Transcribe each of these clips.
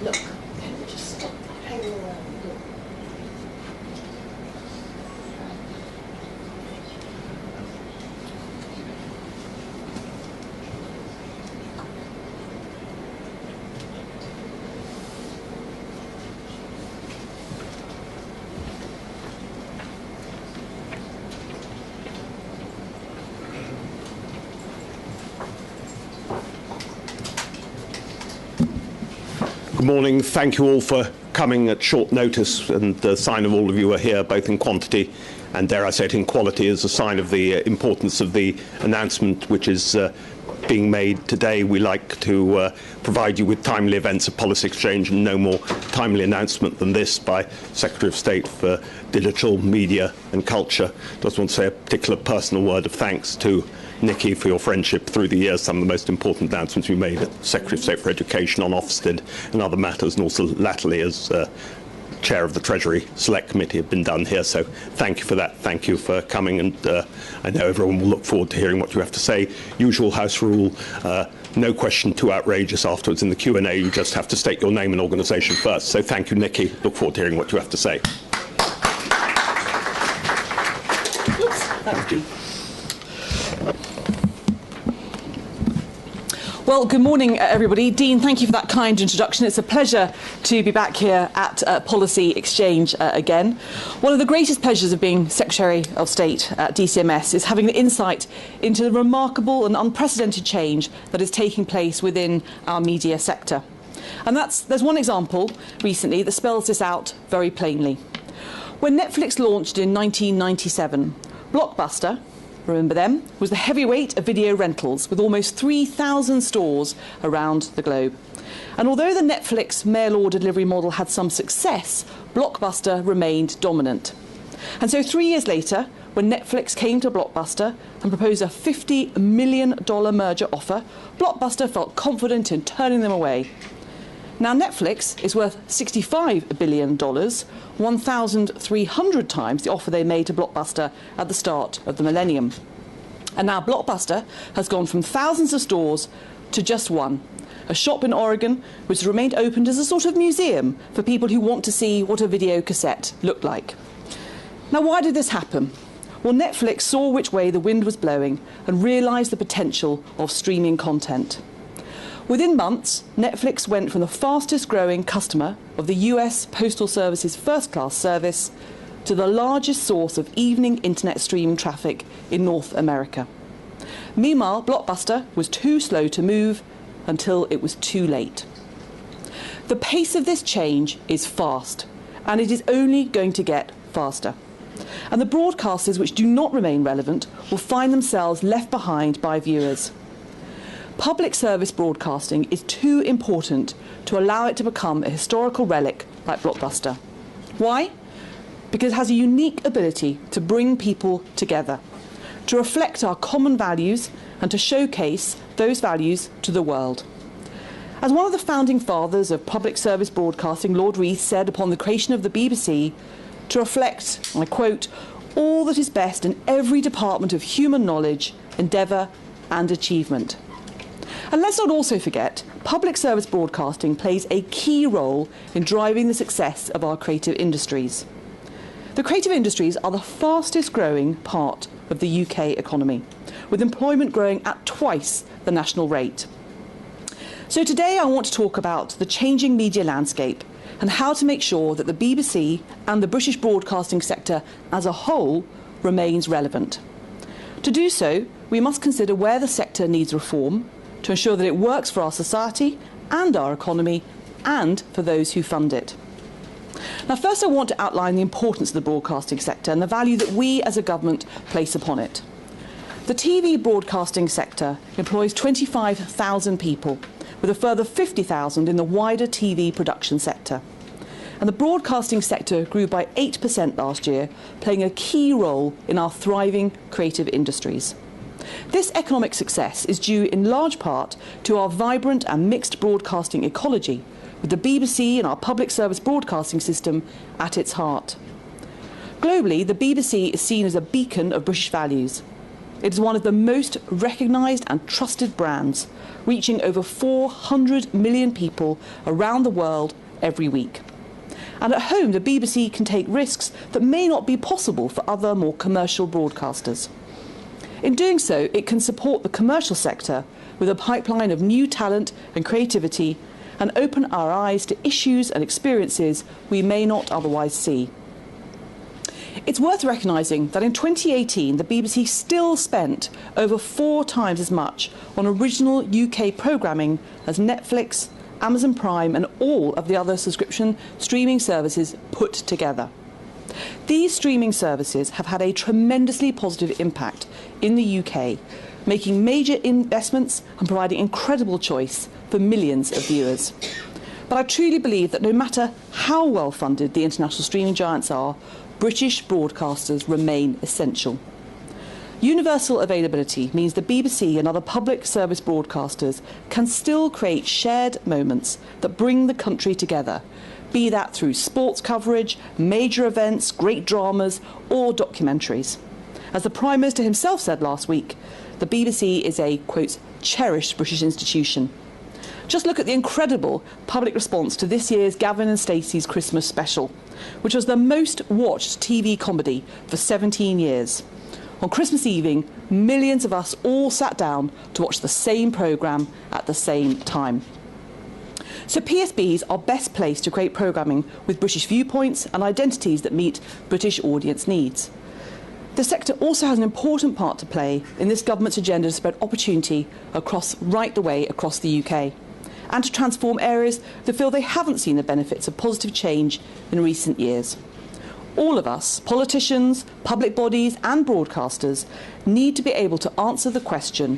Look, just stop hanging around. Look. Good morning. Thank you all for coming at short notice, and the sign of all of you are here, both in quantity and, dare I say it, in quality, is a sign of the importance of the announcement which is being made today. We like to provide you with timely events of policy exchange, and no more timely announcement than this by Secretary of State for Digital, Media and Culture. Just want to say a particular personal word of thanks to Nikki for your friendship through the years. Some of the most important announcements we made at Secretary of State for Education on Ofsted and other matters, and also latterly as Chair of the Treasury Select Committee, have been done here. So thank you for that. Thank you for coming, and I know everyone will look forward to hearing what you have to say. Usual House rule, no question too outrageous afterwards in the Q&A. You just have to state your name and organisation first. So thank you, Nikki. Look forward to hearing what you have to say. Thank you. Well, good morning, everybody. Dean, thank you for that kind introduction. It's a pleasure to be back here at Policy Exchange again. One of the greatest pleasures of being Secretary of State at DCMS is having the insight into the remarkable and unprecedented change that is taking place within our media sector. And there's one example recently that spells this out very plainly. When Netflix launched in 1997, Blockbuster, remember them, was the heavyweight of video rentals with almost 3,000 stores around the globe. And although the Netflix mail-order delivery model had some success, Blockbuster remained dominant. And so 3 years later, when Netflix came to Blockbuster and proposed a $50 million merger offer, Blockbuster felt confident in turning them away. Now Netflix is worth $65 billion, 1,300 times the offer they made to Blockbuster at the start of the millennium. And now Blockbuster has gone from thousands of stores to just one, a shop in Oregon which has remained opened as a sort of museum for people who want to see what a video cassette looked like. Now why did this happen? Well, Netflix saw which way the wind was blowing and realised the potential of streaming content. Within months, Netflix went from the fastest growing customer of the US Postal Service's first-class service to the largest source of evening internet streaming traffic in North America. Meanwhile, Blockbuster was too slow to move until it was too late. The pace of this change is fast, and it is only going to get faster. And the broadcasters which do not remain relevant will find themselves left behind by viewers. Public service broadcasting is too important to allow it to become a historical relic like Blockbuster. Why? Because it has a unique ability to bring people together, to reflect our common values and to showcase those values to the world. As one of the founding fathers of public service broadcasting, Lord Reith, said upon the creation of the BBC, to reflect, and I quote, all that is best in every department of human knowledge, endeavour and achievement. And let's not also forget, public service broadcasting plays a key role in driving the success of our creative industries. The creative industries are the fastest growing part of the UK economy, with employment growing at twice the national rate. So today I want to talk about the changing media landscape and how to make sure that the BBC and the British broadcasting sector as a whole remains relevant. To do so, we must consider where the sector needs reform, to ensure that it works for our society and our economy and for those who fund it. Now, first I want to outline the importance of the broadcasting sector and the value that we as a government place upon it. The TV broadcasting sector employs 25,000 people, with a further 50,000 in the wider TV production sector. And the broadcasting sector grew by 8% last year, playing a key role in our thriving creative industries. This economic success is due in large part to our vibrant and mixed broadcasting ecology, with the BBC and our public service broadcasting system at its heart. Globally, the BBC is seen as a beacon of British values. It is one of the most recognised and trusted brands, reaching over 400 million people around the world every week. And at home, the BBC can take risks that may not be possible for other more commercial broadcasters. In doing so, it can support the commercial sector with a pipeline of new talent and creativity and open our eyes to issues and experiences we may not otherwise see. It's worth recognising that in 2018 the BBC still spent over 4 times as much on original UK programming as Netflix, Amazon Prime and all of the other subscription streaming services put together. These streaming services have had a tremendously positive impact in the UK, making major investments and providing incredible choice for millions of viewers. But I truly believe that no matter how well funded the international streaming giants are, British broadcasters remain essential. Universal availability means the BBC and other public service broadcasters can still create shared moments that bring the country together, be that through sports coverage, major events, great dramas or documentaries. As the Prime Minister himself said last week, the BBC is a, quote, cherished British institution. Just look at the incredible public response to this year's Gavin and Stacey's Christmas special, which was the most watched TV comedy for 17 years. On Christmas evening, millions of us all sat down to watch the same programme at the same time. So PSBs are best placed to create programming with British viewpoints and identities that meet British audience needs. The sector also has an important part to play in this government's agenda to spread opportunity right the way across the UK, and to transform areas that feel they haven't seen the benefits of positive change in recent years. All of us, politicians, public bodies and broadcasters, need to be able to answer the question,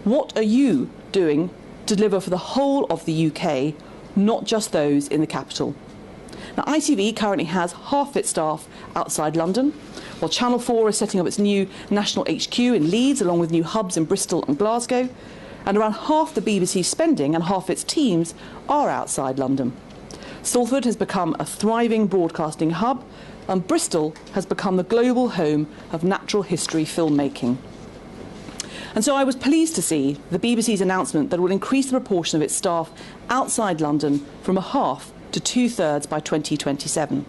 what are you doing to deliver for the whole of the UK, not just those in the capital? Now, ITV currently has half its staff outside London, while Channel 4 is setting up its new national HQ in Leeds, along with new hubs in Bristol and Glasgow, and around half the BBC's spending and half its teams are outside London. Salford has become a thriving broadcasting hub, and Bristol has become the global home of natural history filmmaking. And so I was pleased to see the BBC's announcement that it will increase the proportion of its staff outside London from a half to 2/3 by 2027.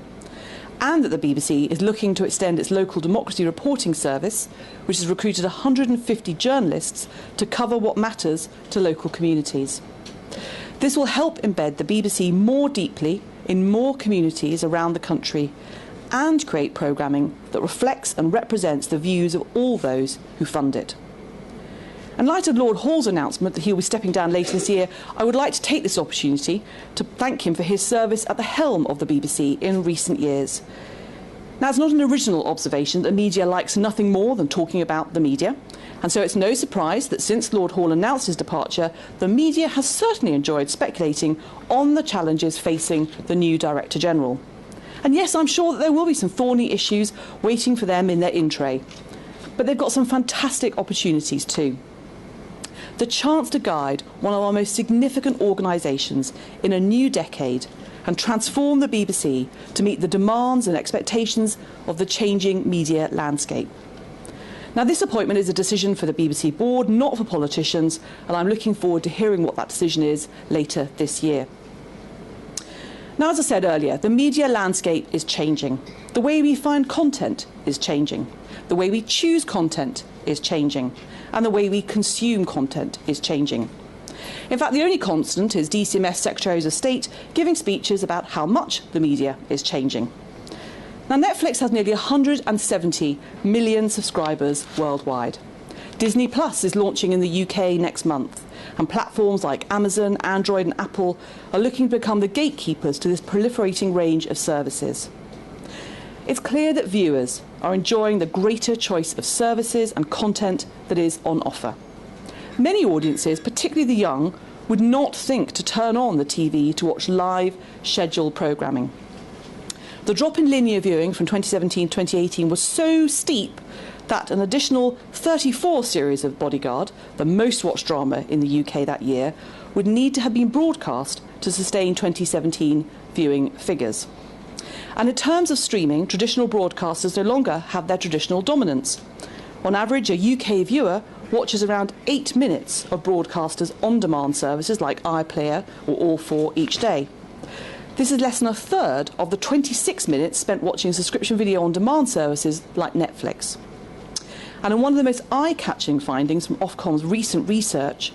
And that the BBC is looking to extend its local democracy reporting service, which has recruited 150 journalists to cover what matters to local communities. This will help embed the BBC more deeply in more communities around the country and create programming that reflects and represents the views of all those who fund it. In light of Lord Hall's announcement that he will be stepping down later this year, I would like to take this opportunity to thank him for his service at the helm of the BBC in recent years. Now, it's not an original observation that media likes nothing more than talking about the media, and so it's no surprise that since Lord Hall announced his departure, the media has certainly enjoyed speculating on the challenges facing the new Director General. And yes, I'm sure that there will be some thorny issues waiting for them in their in-tray, but they've got some fantastic opportunities too. The chance to guide one of our most significant organisations in a new decade and transform the BBC to meet the demands and expectations of the changing media landscape. Now, this appointment is a decision for the BBC board, not for politicians, and I'm looking forward to hearing what that decision is later this year. Now, as I said earlier, the media landscape is changing. The way we find content is changing. The way we choose content is changing. And the way we consume content is changing. In fact, the only constant is DCMS Secretaries of State giving speeches about how much the media is changing. Now, Netflix has nearly 170 million subscribers worldwide. Disney Plus is launching in the UK next month, and platforms like Amazon, Android and Apple are looking to become the gatekeepers to this proliferating range of services. It's clear that viewers are enjoying the greater choice of services and content that is on offer. Many audiences, particularly the young, would not think to turn on the TV to watch live, scheduled programming. The drop in linear viewing from 2017 to 2018 was so steep that an additional 34 series of Bodyguard, the most watched drama in the UK that year, would need to have been broadcast to sustain 2017 viewing figures. And in terms of streaming, traditional broadcasters no longer have their traditional dominance. On average, a UK viewer watches around 8 minutes of broadcasters' on-demand services like iPlayer or All4 each day. This is less than a third of the 26 minutes spent watching subscription video on-demand services like Netflix. And in one of the most eye-catching findings from Ofcom's recent research,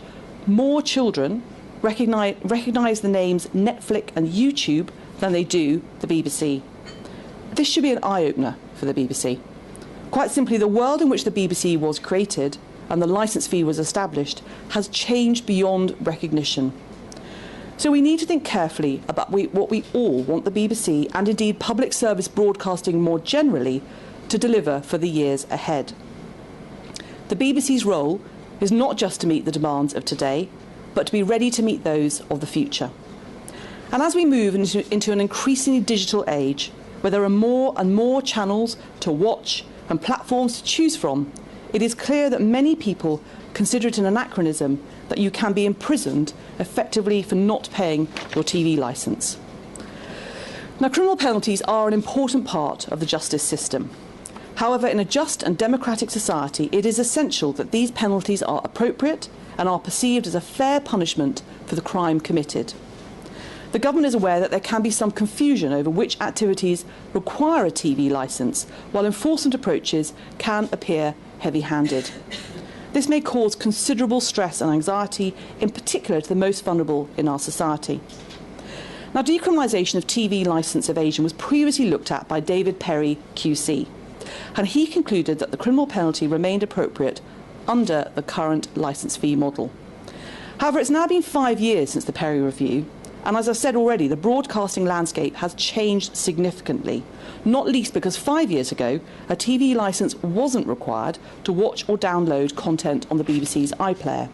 more children recognise the names Netflix and YouTube than they do the BBC. This should be an eye-opener for the BBC. Quite simply, the world in which the BBC was created and the licence fee was established has changed beyond recognition. So we need to think carefully about what we all want the BBC, and indeed public service broadcasting more generally, to deliver for the years ahead. The BBC's role is not just to meet the demands of today, but to be ready to meet those of the future. And as we move into an increasingly digital age, where there are more and more channels to watch and platforms to choose from, it is clear that many people consider it an anachronism that you can be imprisoned effectively for not paying your TV licence. Now, criminal penalties are an important part of the justice system. However, in a just and democratic society, it is essential that these penalties are appropriate and are perceived as a fair punishment for the crime committed. The government is aware that there can be some confusion over which activities require a TV licence, while enforcement approaches can appear heavy-handed. This may cause considerable stress and anxiety, in particular to the most vulnerable in our society. Now, decriminalisation of TV licence evasion was previously looked at by David Perry QC, and he concluded that the criminal penalty remained appropriate under the current licence fee model. However, it's now been 5 years since the Perry review, and as I've said already, the broadcasting landscape has changed significantly, not least because 5 years ago, a TV licence wasn't required to watch or download content on the BBC's iPlayer.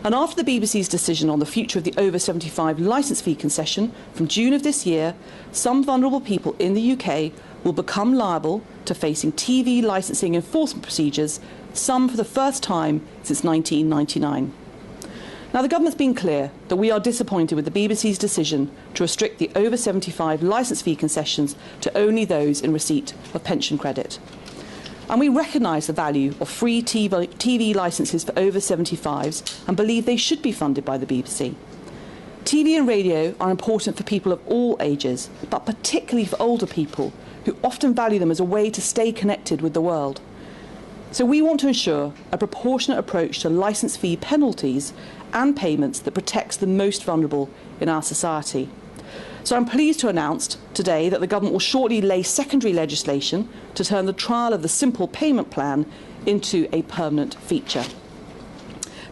And after the BBC's decision on the future of the over 75 licence fee concession from June of this year, some vulnerable people in the UK will become liable to facing TV licensing enforcement procedures, some for the first time since 1999. Now, the government's been clear that we are disappointed with the BBC's decision to restrict the over 75 licence fee concessions to only those in receipt of pension credit. And we recognise the value of free TV licences for over 75s and believe they should be funded by the BBC. TV and radio are important for people of all ages, but particularly for older people who often value them as a way to stay connected with the world. So we want to ensure a proportionate approach to licence fee penalties and payments that protects the most vulnerable in our society. So I'm pleased to announce today that the government will shortly lay secondary legislation to turn the trial of the simple payment plan into a permanent feature.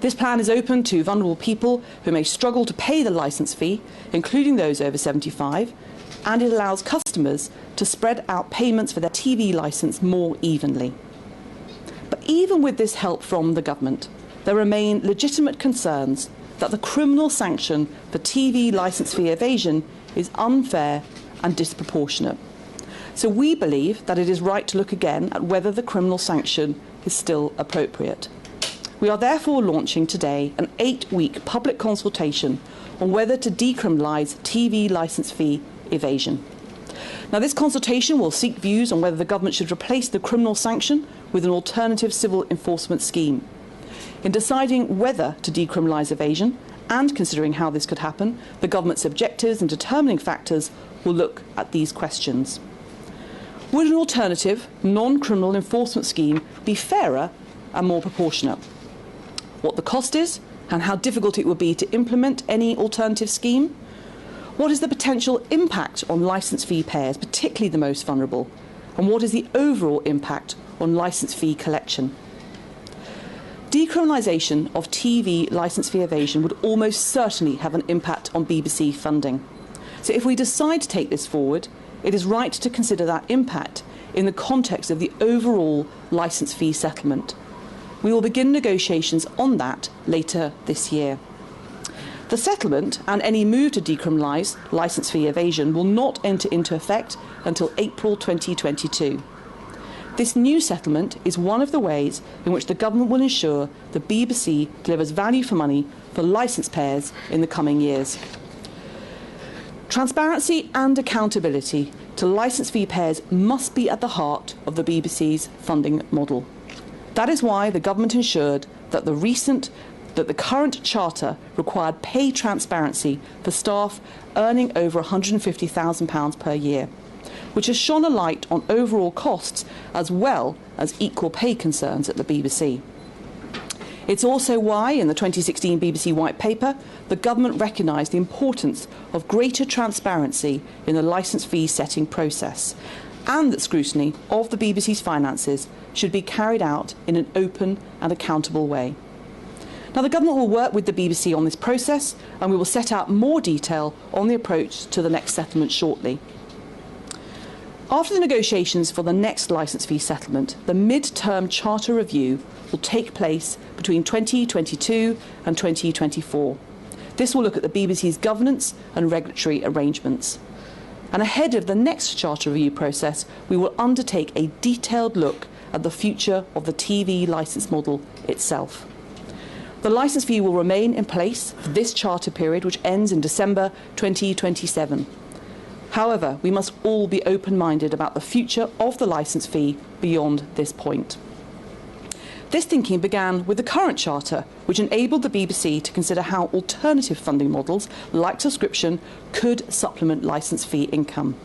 This plan is open to vulnerable people who may struggle to pay the licence fee, including those over 75, and it allows customers to spread out payments for their TV licence more evenly. But even with this help from the government, there remain legitimate concerns that the criminal sanction for TV licence fee evasion is unfair and disproportionate. So we believe that it is right to look again at whether the criminal sanction is still appropriate. We are therefore launching today an 8-week public consultation on whether to decriminalise TV licence fee evasion. Now, this consultation will seek views on whether the government should replace the criminal sanction with an alternative civil enforcement scheme. In deciding whether to decriminalise evasion and considering how this could happen, the government's objectives and determining factors will look at these questions. Would an alternative, non-criminal enforcement scheme be fairer and more proportionate? What the cost is and how difficult it would be to implement any alternative scheme? What is the potential impact on licence fee payers, particularly the most vulnerable? And what is the overall impact on licence fee collection? Decriminalisation of TV licence fee evasion would almost certainly have an impact on BBC funding. So if we decide to take this forward, it is right to consider that impact in the context of the overall licence fee settlement. We will begin negotiations on that later this year. The The settlement and any move to decriminalise licence fee evasion will not enter into effect until April 2022. This new settlement is one of the ways in which the government will ensure the BBC delivers value for money for licence payers in the coming years. Transparency and accountability to licence fee payers must be at the heart of the BBC's funding model. That is why the government ensured that the current charter required pay transparency for staff earning over £150,000 per year, which has shone a light on overall costs as well as equal pay concerns at the BBC. It's also why, in the 2016 BBC White Paper, the government recognised the importance of greater transparency in the licence fee setting process, and that scrutiny of the BBC's finances should be carried out in an open and accountable way. Now, the government will work with the BBC on this process, and we will set out more detail on the approach to the next settlement shortly. After the negotiations for the next licence fee settlement, the mid-term charter review will take place between 2022 and 2024. This will look at the BBC's governance and regulatory arrangements. And ahead of the next charter review process, we will undertake a detailed look at the future of the TV licence model itself. The licence fee will remain in place for this charter period, which ends in December 2027. However, we must all be open-minded about the future of the licence fee beyond this point. This thinking began with the current charter, which enabled the BBC to consider how alternative funding models, like subscription, could supplement licence fee income.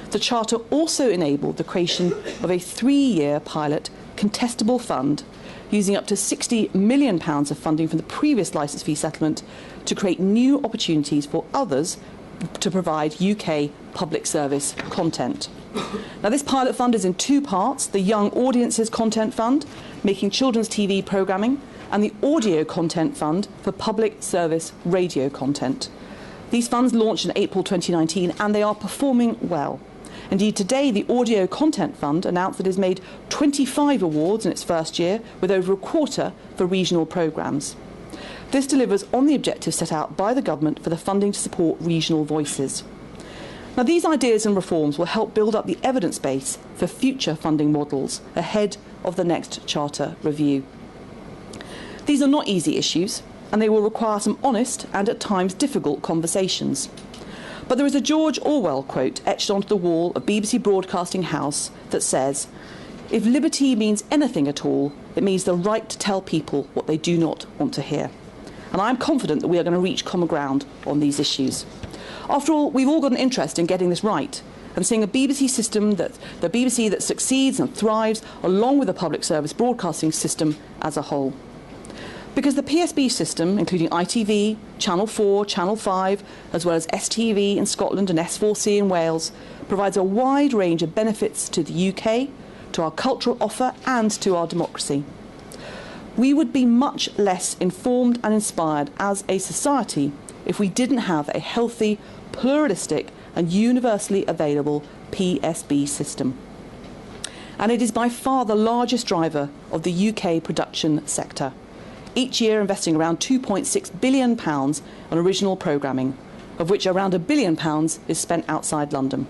The charter also enabled the creation of a 3-year pilot contestable fund, using up to £60 million of funding from the previous licence fee settlement to create new opportunities for others to provide UK public service content. Now, this pilot fund is in two parts: the Young Audiences Content Fund, making children's TV programming, and the Audio Content Fund for public service radio content. These funds launched in April 2019 and they are performing well. Indeed, today the Audio Content Fund announced that it has made 25 awards in its first year, with over a quarter for regional programmes. This delivers on the objectives set out by the government for the funding to support regional voices. Now, these ideas and reforms will help build up the evidence base for future funding models ahead of the next charter review. These are not easy issues, and they will require some honest and at times difficult conversations. But there is a George Orwell quote etched onto the wall of BBC Broadcasting House that says, "If liberty means anything at all, it means the right to tell people what they do not want to hear." And I am confident that we are going to reach common ground on these issues. After all, we've all got an interest in getting this right and seeing a BBC system that succeeds and thrives along with the public service broadcasting system as a whole. Because the PSB system, including ITV, Channel 4, Channel 5, as well as STV in Scotland and S4C in Wales, provides a wide range of benefits to the UK, to our cultural offer and to our democracy. We would be much less informed and inspired as a society if we didn't have a healthy, pluralistic and universally available PSB system. And it is by far the largest driver of the UK production sector, each year investing around £2.6 billion on original programming, of which around £1 billion is spent outside London.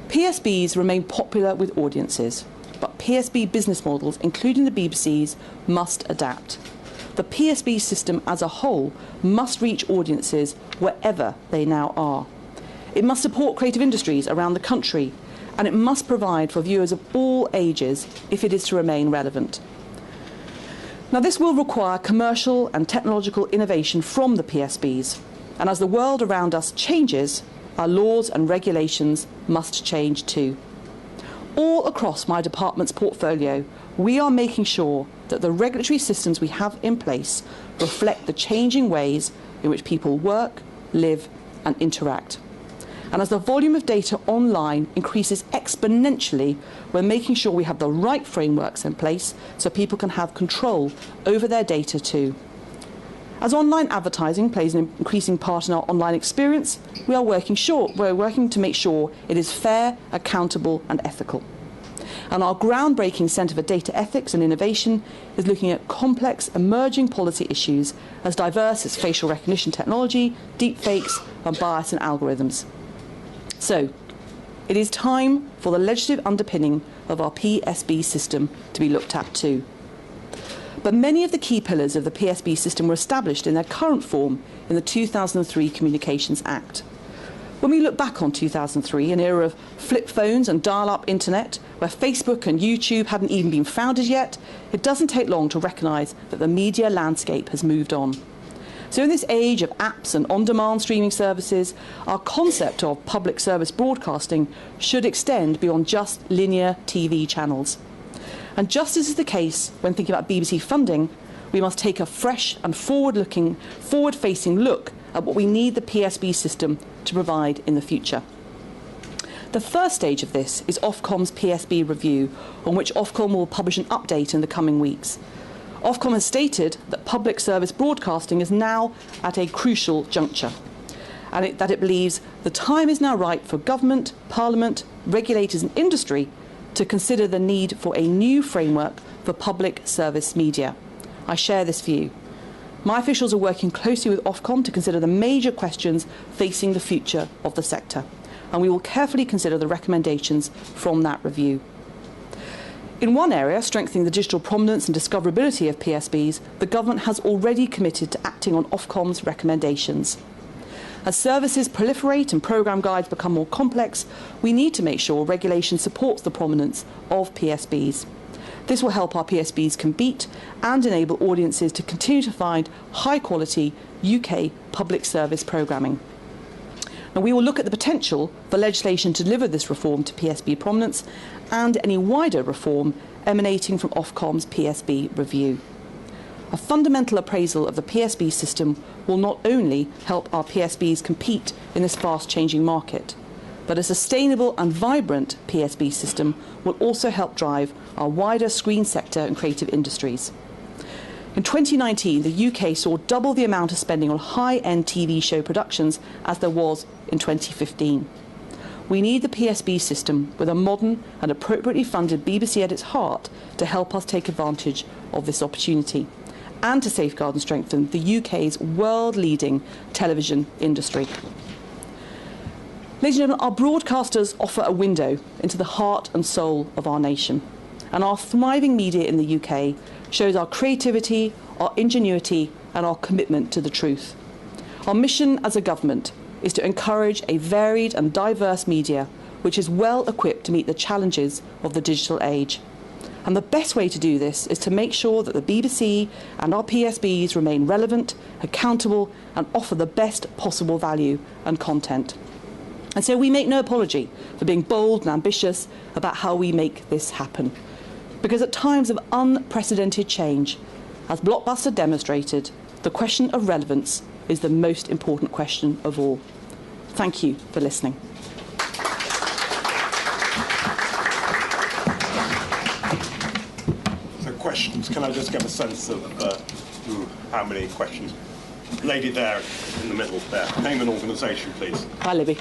PSBs remain popular with audiences, but PSB business models, including the BBC's, must adapt. The PSB system as a whole must reach audiences wherever they now are. It must support creative industries around the country, and it must provide for viewers of all ages if it is to remain relevant. Now, this will require commercial and technological innovation from the PSBs, and as the world around us changes, our laws and regulations must change too. All across my department's portfolio, we are making sure that the regulatory systems we have in place reflect the changing ways in which people work, live and interact. And as the volume of data online increases exponentially, we're making sure we have the right frameworks in place so people can have control over their data too. As online advertising plays an increasing part in our online experience, we're working to make sure it is fair, accountable and ethical. And our groundbreaking Centre for Data Ethics and Innovation is looking at complex emerging policy issues as diverse as facial recognition technology, deepfakes and bias in algorithms. So, it is time for the legislative underpinning of our PSB system to be looked at too. But many of the key pillars of the PSB system were established in their current form in the 2003 Communications Act. When we look back on 2003, an era of flip phones and dial-up internet, where Facebook and YouTube hadn't even been founded yet, it doesn't take long to recognise that the media landscape has moved on. So in this age of apps and on-demand streaming services, our concept of public service broadcasting should extend beyond just linear TV channels. And just as is the case when thinking about BBC funding, we must take a fresh and forward-facing look at what we need the PSB system to provide in the future. The first stage of this is Ofcom's PSB review, on which Ofcom will publish an update in the coming weeks. Ofcom has stated that public service broadcasting is now at a crucial juncture, and that it believes the time is now right for government, parliament, regulators and industry to consider the need for a new framework for public service media. I share this view. My officials are working closely with Ofcom to consider the major questions facing the future of the sector, and we will carefully consider the recommendations from that review. In one area, strengthening the digital prominence and discoverability of PSBs, the government has already committed to acting on Ofcom's recommendations. As services proliferate and programme guides become more complex, we need to make sure regulation supports the prominence of PSBs. This will help our PSBs compete and enable audiences to continue to find high-quality UK public service programming. Now, we will look at the potential for legislation to deliver this reform to PSB prominence and any wider reform emanating from Ofcom's PSB review. A fundamental appraisal of the PSB system will not only help our PSBs compete in this fast-changing market, but a sustainable and vibrant PSB system will also help drive our wider screen sector and creative industries. In 2019, the UK saw double the amount of spending on high-end TV show productions as there was in 2015. We need the PSB system with a modern and appropriately funded BBC at its heart to help us take advantage of this opportunity and to safeguard and strengthen the UK's world-leading television industry. Ladies and gentlemen, our broadcasters offer a window into the heart and soul of our nation. And our thriving media in the UK shows our creativity, our ingenuity and our commitment to the truth. Our mission as a government is to encourage a varied and diverse media which is well equipped to meet the challenges of the digital age. And the best way to do this is to make sure that the BBC and our PSBs remain relevant, accountable and offer the best possible value and content. And so we make no apology for being bold and ambitious about how we make this happen. Because at times of unprecedented change, as Blockbuster demonstrated, the question of relevance is the most important question of all. Thank you for listening. So questions, can I just get a sense of how many questions? Lady there in the middle there. Name and organisation, please. Hi, Libby.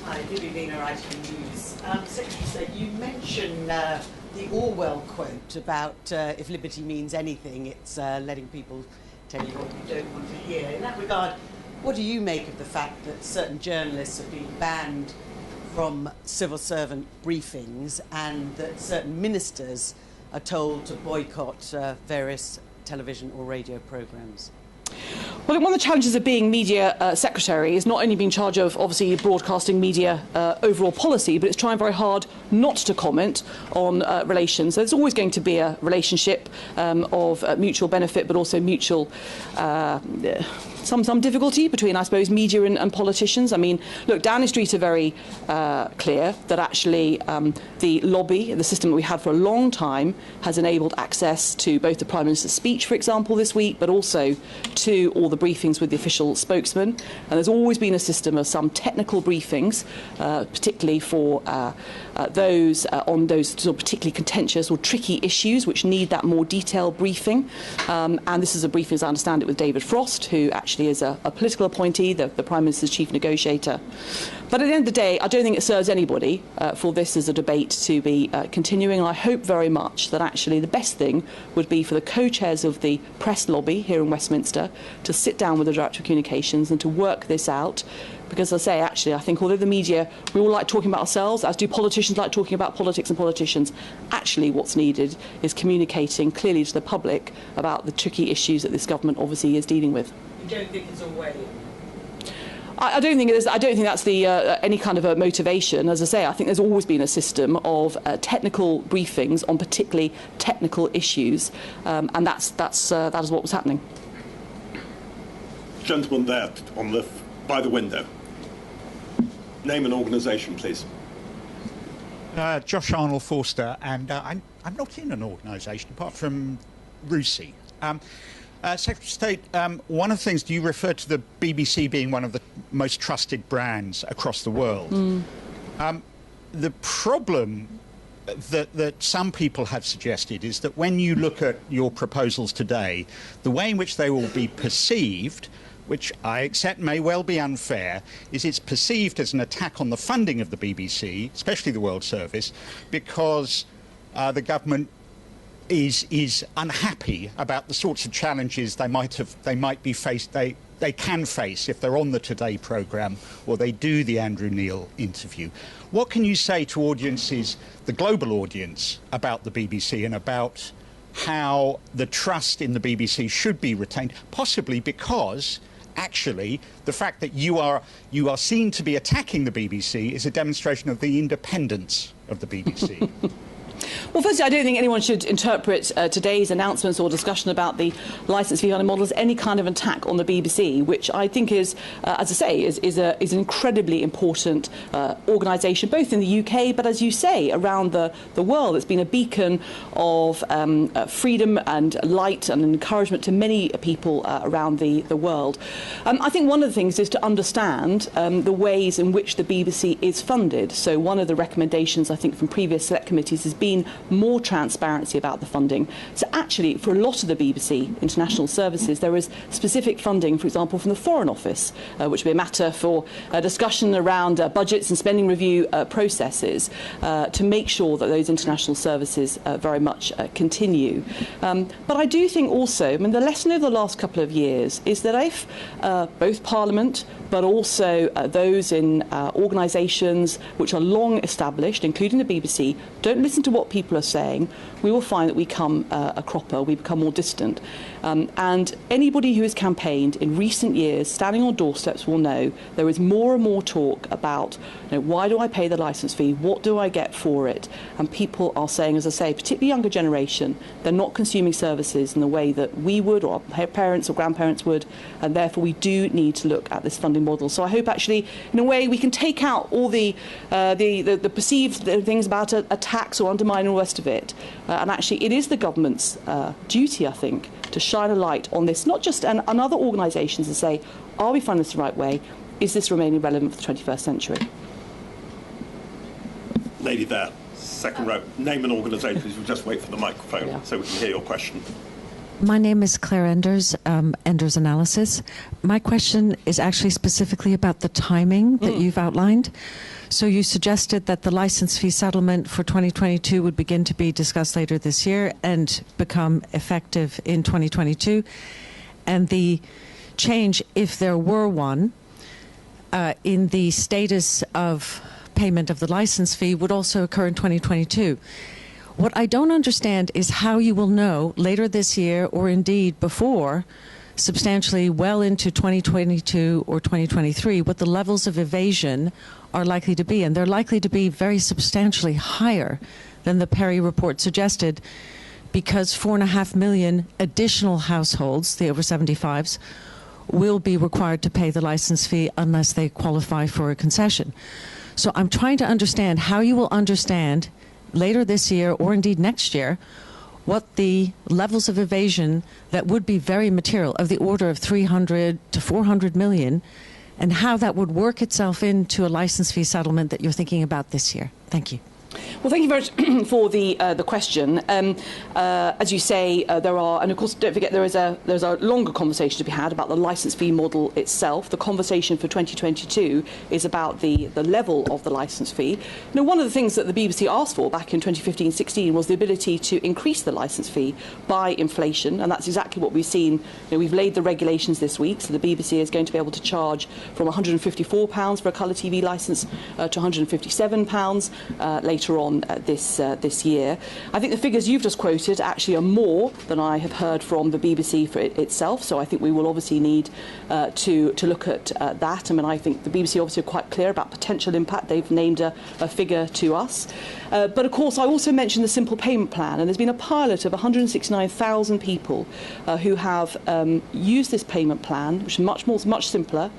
Hi, Libby Wiener, Item News. Secretary, you mentioned the Orwell quote about if liberty means anything, it's letting people tell you what you don't want to hear. In that regard, what do you make of the fact that certain journalists have been banned from civil servant briefings and that certain ministers are told to boycott various television or radio programmes? Well, one of the challenges of being media secretary is not only being in charge of, obviously, broadcasting media overall policy, but it's trying very hard not to comment on relations. So there's always going to be a relationship of mutual benefit, but also mutual some difficulty between, I suppose, media and politicians. I mean, look, Downing Street are very clear that actually the lobby, the system that we had for a long time, has enabled access to both the Prime Minister's speech, for example, this week, but also to all the briefings with the official spokesman. And there's always been a system of some technical briefings, particularly for those on those sort of particularly contentious or tricky issues which need that more detailed briefing. And this is a briefing, as I understand it, with David Frost, who actually is a political appointee, the Prime Minister's chief negotiator. But at the end of the day, I don't think it serves anybody for this as a debate to be continuing. And I hope very much that actually the best thing would be for the co-chairs of the press lobby here in Westminster to sit down with the Director of Communications and to work this out. Because as I say, actually, I think although the media, we all like talking about ourselves, as do politicians like talking about politics and politicians, actually what's needed is communicating clearly to the public about the tricky issues that this government obviously is dealing with. You don't think it's already? I don't think it is. I don't think that's the any kind of a motivation. As I say, I think there's always been a system of technical briefings on particularly technical issues, and that is what was happening. Gentleman there by the window. Name and organisation, please. Josh Arnold Forster, and I'm not in an organisation apart from RUSI. Secretary of State, one of the things, you referred to the BBC being one of the most trusted brands across the world. The problem that some people have suggested is that when you look at your proposals today, the way in which they will be perceived, which I accept may well be unfair, is it's perceived as an attack on the funding of the BBC, especially the World Service, because the government is unhappy about the sorts of challenges they can face if they're on the Today programme or they do the Andrew Neil interview. What can you say to audiences, the global audience, about the BBC and about how the trust in the BBC should be retained, possibly because actually the fact that you are seen to be attacking the BBC is a demonstration of the independence of the BBC? Well, firstly, I don't think anyone should interpret today's announcements or discussion about the licence fee funding model as any kind of attack on the BBC, which I think is, as I say, is an incredibly important organisation, both in the UK, but as you say, around the world. It's been a beacon of freedom and light and encouragement to many people around the world. I think one of the things is to understand the ways in which the BBC is funded. So one of the recommendations, I think, from previous select committees has been more transparency about the funding. So actually, for a lot of the BBC international services, there is specific funding, for example, from the Foreign Office, which will be a matter for discussion around budgets and spending review processes to make sure that those international services very much continue. But I do think also, I mean, the lesson over the last couple of years is that if both Parliament but also those in organisations which are long established, including the BBC, don't listen to what people are saying, we will find that we become a cropper, we become more distant. And anybody who has campaigned in recent years, standing on doorsteps, will know there is more and more talk about, why do I pay the licence fee? What do I get for it? And people are saying, as I say, particularly younger generation, they're not consuming services in the way that we would, or our parents or grandparents would, and therefore we do need to look at this funding model. So I hope actually, in a way, we can take out all the perceived things about a tax or undermine all the rest of it. And actually, it is the government's duty, I think, to shine a light on this, not just on other organisations, and say, are we funding this the right way? Is this remaining relevant for the 21st century? Lady there, second row. Name and organisation, please. We'll just wait for the microphone so we can hear your question. My name is Claire Enders, Enders Analysis. My question is actually specifically about the timing that you've outlined. So you suggested that the licence fee settlement for 2022 would begin to be discussed later this year and become effective in 2022. And the change, if there were one, in the status of payment of the licence fee would also occur in 2022. What I don't understand is how you will know later this year, or indeed before, substantially well into 2022 or 2023, what the levels of evasion are likely to be. And they're likely to be very substantially higher than the Perry report suggested, because 4.5 million additional households, the over 75s, will be required to pay the licence fee unless they qualify for a concession. So I'm trying to understand how you will understand later this year, or indeed next year, what the levels of evasion that would be very material, of the order of 300 to 400 million, and how that would work itself into a licence fee settlement that you're thinking about this year. Thank you. Well, thank you very much for the question. As you say, there are, and of course, don't forget there's a longer conversation to be had about the licence fee model itself. The conversation for 2022 is about the level of the licence fee. One of the things that the BBC asked for back in 2015-16 was the ability to increase the licence fee by inflation, and that's exactly what we've seen. We've laid the regulations this week, so the BBC is going to be able to charge from £154 for a colour TV licence to £157 later on this year. I think the figures you've just quoted actually are more than I have heard from the BBC for itself, so I think we will obviously need to look at that. I mean, I think the BBC obviously are quite clear about potential impact. They've named a figure to us. But of course, I also mentioned the simple payment plan, and there's been a pilot of 169,000 people who have used this payment plan, which is much simpler,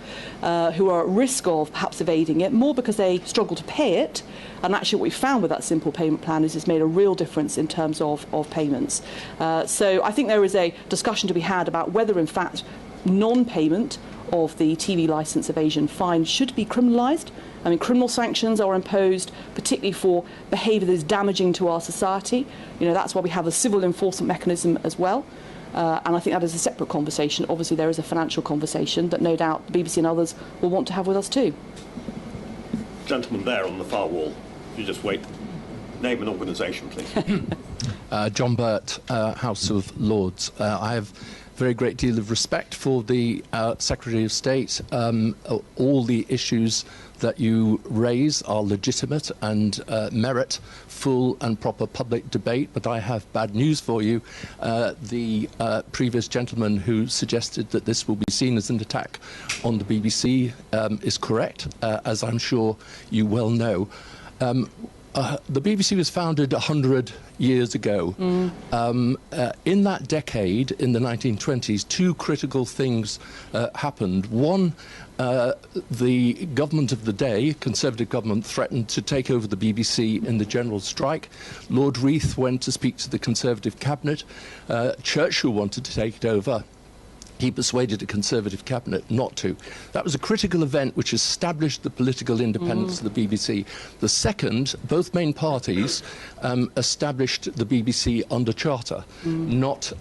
who are at risk of perhaps evading it, more because they struggle to pay it. And actually what we found with that simple payment plan is it's made a real difference in terms of payments. So I think there is a discussion to be had about whether, in fact, non-payment of the TV licence evasion fine should be criminalised. I mean, criminal sanctions are imposed particularly for behaviour that is damaging to our society. That's why we have a civil enforcement mechanism as well. And I think that is a separate conversation. Obviously, there is a financial conversation that no doubt the BBC and others will want to have with us too. Gentleman there on the far wall. You just wait. Name and organisation, please. John Burt, House of Lords. I have a very great deal of respect for the Secretary of State. All the issues that you raise are legitimate and merit full and proper public debate, but I have bad news for you. The previous gentleman who suggested that this will be seen as an attack on the BBC is correct, as I'm sure you well know. The BBC was founded 100 years ago. In that decade, in the 1920s, two critical things happened. One, the government of the day, Conservative government, threatened to take over the BBC in the general strike. Lord Reith went to speak to the Conservative cabinet. Churchill wanted to take it over. He persuaded a Conservative cabinet not to. That was a critical event which established the political independence of the BBC. The second, both main parties established the BBC under charter, not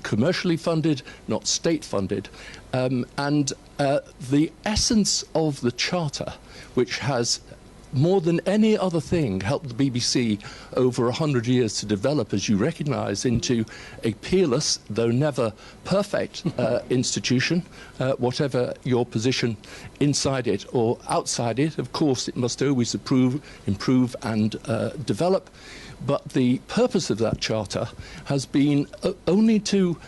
commercially funded, not state funded. And the essence of the charter, which has more than any other thing helped the BBC over 100 years to develop, as you recognise, into a peerless, though never perfect, institution, whatever your position inside it or outside it. Of course, it must always improve and develop. But the purpose of that charter has been only to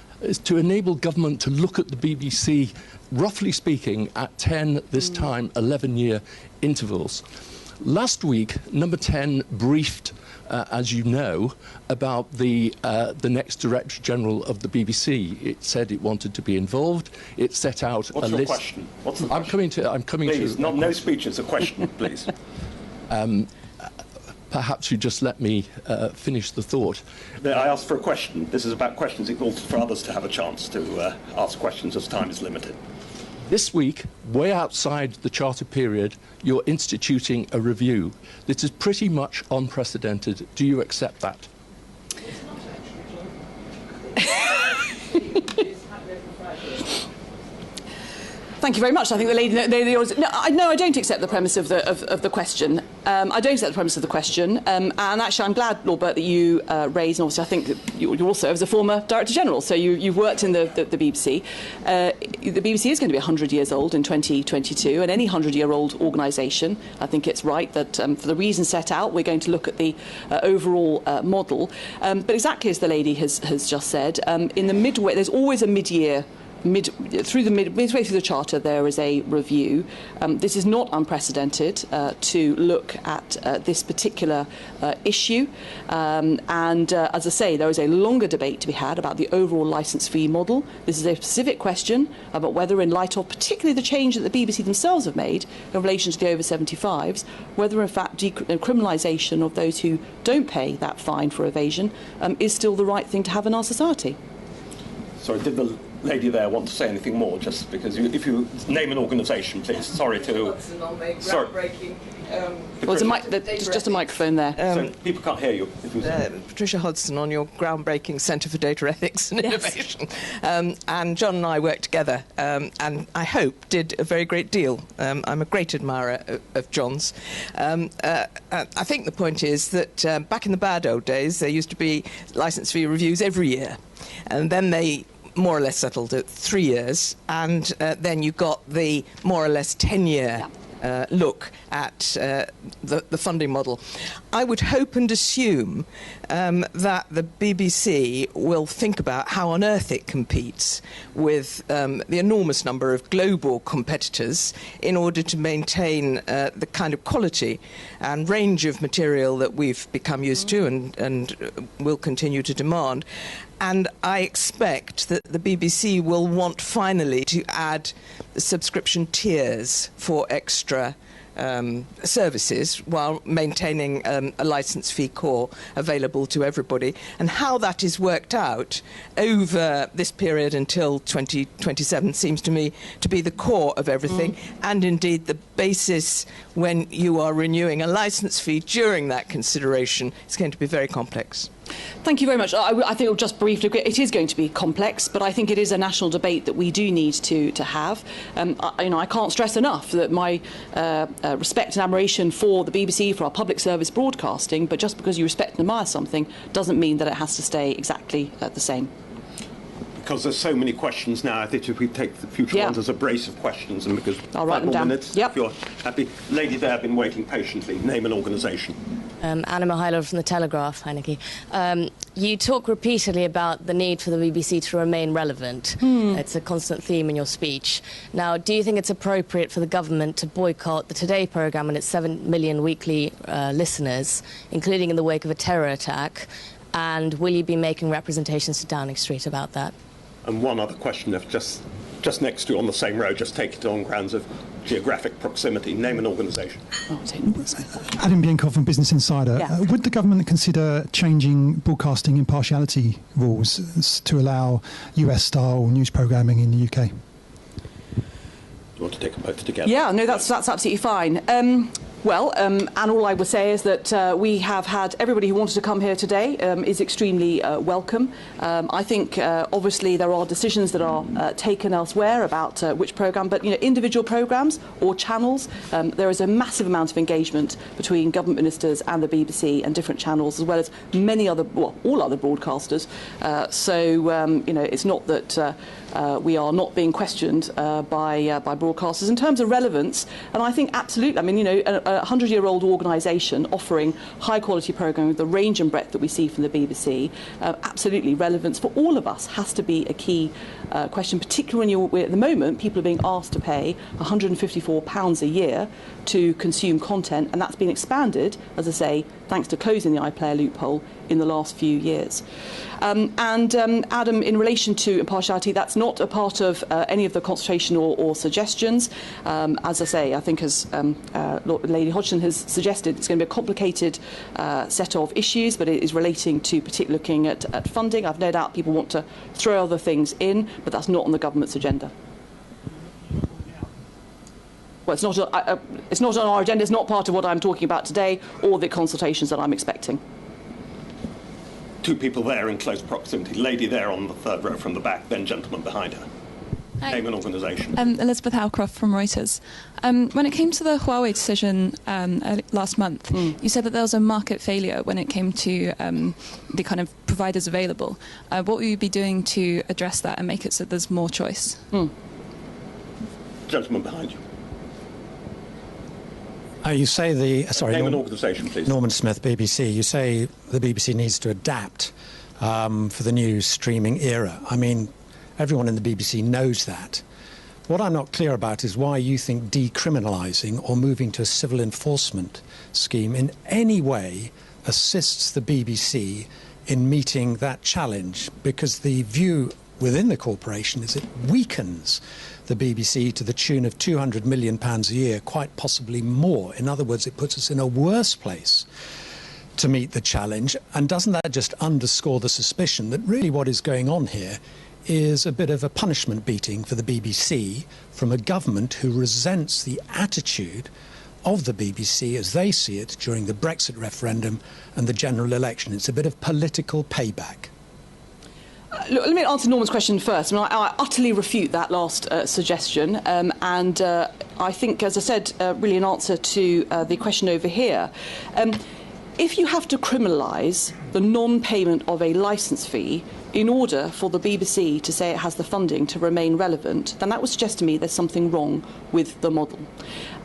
enable government to look at the BBC, roughly speaking, at 10, this time 11-year intervals. Last week, Number 10 briefed, as you know, about the next Director General of the BBC. It said it wanted to be involved. It set out What's a your list. Question? What's the I'm question? coming Please, to. no speeches. A question, please. Perhaps you just let me finish the thought. I asked for a question. This is about questions. It calls for others to have a chance to ask questions as time is limited. This week, way outside the charter period, you're instituting a review. This is pretty much unprecedented. Do you accept that? Thank you very much. I think the lady. No, I don't accept the premise of the question. I don't accept the premise of the question. And actually, I'm glad, Lord Burt, that you raised. And obviously, I think that you also, as a former Director General, so you've worked in the BBC. The BBC is going to be 100 years old in 2022, and any 100-year-old organisation, I think it's right that for the reasons set out, we're going to look at the overall model. But exactly as the lady has just said, in the midway, there's always a mid-year. Midway through the charter, there is a review. This is not unprecedented to look at this particular issue. And as I say, there is a longer debate to be had about the overall licence fee model. This is a specific question about whether, in light of particularly the change that the BBC themselves have made in relation to the over 75s, whether in fact criminalisation of those who don't pay that fine for evasion is still the right thing to have in our society. Sorry, did the lady there want to say anything more? Just because if you name an organisation, please. Sorry to. Sorry. Well, there's just a microphone there. So people can't hear you. Patricia Hodgson on your groundbreaking Centre for Data Ethics and Innovation. And John and I worked together and I hope did a very great deal. I'm a great admirer of John's. I think the point is that back in the bad old days there used to be licence fee reviews every year, and then they more or less settled at 3 years, and then you got the more or less 10-year look at the funding model. I would hope and assume that the BBC will think about how on earth it competes with the enormous number of global competitors in order to maintain the kind of quality and range of material that we've become used to and will continue to demand. And I expect that the BBC will want finally to add subscription tiers for extra services while maintaining a licence fee core available to everybody. And how that is worked out over this period until 2027 seems to me to be the core of everything, and indeed the basis when you are renewing a licence fee during that consideration. It's going to be very complex. Thank you very much. I think I'll just briefly agree. It is going to be complex, but I think it is a national debate that we do need to have. I can't stress enough that my respect and admiration for the BBC, for our public service broadcasting, but just because you respect and admire something doesn't mean that it has to stay exactly the same. Because there's so many questions now, I think if we take the future ones as a brace of questions, and because I'll write them down. Minutes, yep. If you're happy. Lady there, been waiting patiently. Name an organisation. Anna Mihailova from The Telegraph, Heineke. You talk repeatedly about the need for the BBC to remain relevant. It's a constant theme in your speech. Now, do you think it's appropriate for the government to boycott the Today programme and its 7 million weekly listeners, including in the wake of a terror attack? And will you be making representations to Downing Street about that? And one other question, if just next to you on the same road, just take it on grounds of geographic proximity. Name an organisation. Adam Bienkov from Business Insider. Yeah. Would the government consider changing broadcasting impartiality rules to allow US-style news programming in the UK? Do you want to take them both together? Yeah, no, that's absolutely fine. And all I would say is that we have had everybody who wanted to come here today is extremely welcome. I think obviously there are decisions that are taken elsewhere about which programme, but individual programmes or channels, there is a massive amount of engagement between government ministers and the BBC and different channels, as well as many other, all other broadcasters. It's not that we are not being questioned by broadcasters in terms of relevance. And I think absolutely, a 100-year-old organisation offering high-quality programming with the range and breadth that we see from the BBC, absolutely relevance for all of us has to be a key question, particularly when at the moment people are being asked to pay £154 a year to consume content, and that's been expanded, as I say, thanks to closing the iPlayer loophole in the last few years. Adam, in relation to impartiality, that's not a part of any of the consultation or suggestions. As I say, I think as Lady Hodgson has suggested, it's going to be a complicated set of issues, but it is relating to particularly looking at funding. I've no doubt people want to throw other things in, but that's not on the government's agenda. Well, it's not on our agenda. It's not part of what I'm talking about today or the consultations that I'm expecting. Two people there in close proximity. Lady there on the third row from the back, then gentleman behind her. Hi. Name an organisation. Elizabeth Howcroft from Reuters. When it came to the Huawei decision last month, you said that there was a market failure when it came to the kind of providers available. What will you be doing to address that and make it so there's more choice? Gentleman behind you. You say Name an organisation, please. Norman Smith, BBC. You say the BBC needs to adapt for the new streaming era. Everyone in the BBC knows that. What I'm not clear about is why you think decriminalising or moving to a civil enforcement scheme in any way assists the BBC in meeting that challenge, because the view within the corporation is it weakens the BBC to the tune of £200 million a year, quite possibly more. In other words, it puts us in a worse place to meet the challenge. And doesn't that just underscore the suspicion that really what is going on here is a bit of a punishment beating for the BBC from a government who resents the attitude of the BBC as they see it during the Brexit referendum and the general election. It's a bit of political payback. Look, let me answer Norman's question first. I utterly refute that last suggestion, and I think, as I said, really in answer to the question over here, if you have to criminalise the non-payment of a licence fee in order for the BBC to say it has the funding to remain relevant, then that would suggest to me there's something wrong with the model.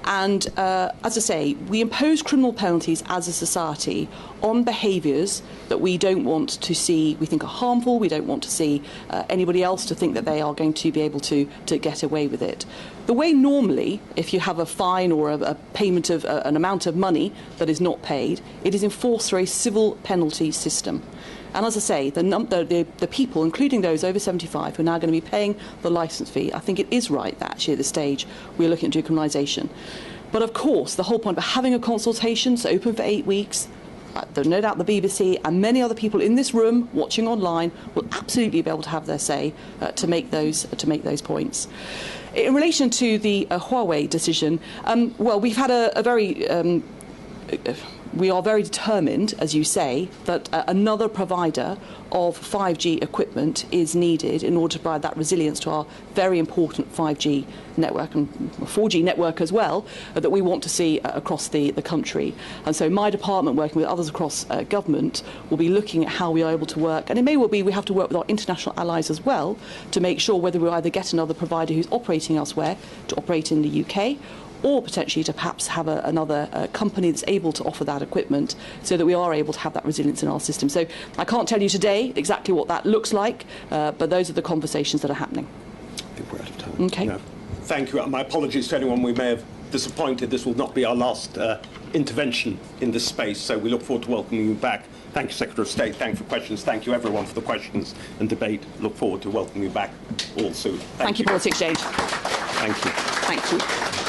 And as I say, we impose criminal penalties as a society on behaviours that we don't want to see, we think are harmful. We don't want to see anybody else to think that they are going to be able to get away with it. The way normally, if you have a fine or a payment of an amount of money that is not paid, it is enforced through a civil penalty system. And as I say, the people, including those over 75, who are now going to be paying the licence fee, I think it is right that actually at this stage we're looking at decriminalisation. But of course, the whole point of having a consultation, it's open for 8 weeks, there's no doubt the BBC and many other people in this room watching online will absolutely be able to have their say to make those points. In relation to the Huawei decision, well, we've had a very we are very determined, as you say, that another provider of 5G equipment is needed in order to provide that resilience to our very important 5G network and 4G network as well, that we want to see across the country. And so my department, working with others across government, will be looking at how we are able to work, and it may well be we have to work with our international allies as well to make sure whether we either get another provider who's operating elsewhere to operate in the UK, or potentially to perhaps have another company that's able to offer that equipment so that we are able to have that resilience in our system. So I can't tell you today exactly what that looks like, but those are the conversations that are happening. I think we're out of time. Okay. No. Thank you. My apologies to anyone we may have disappointed. This will not be our last intervention in this space, so we look forward to welcoming you back. Thank you, Secretary of State. Thank you for questions. Thank you, everyone, for the questions and debate. Look forward to welcoming you back all soon. Thank you, Policy Exchange. Thank you. Thank you.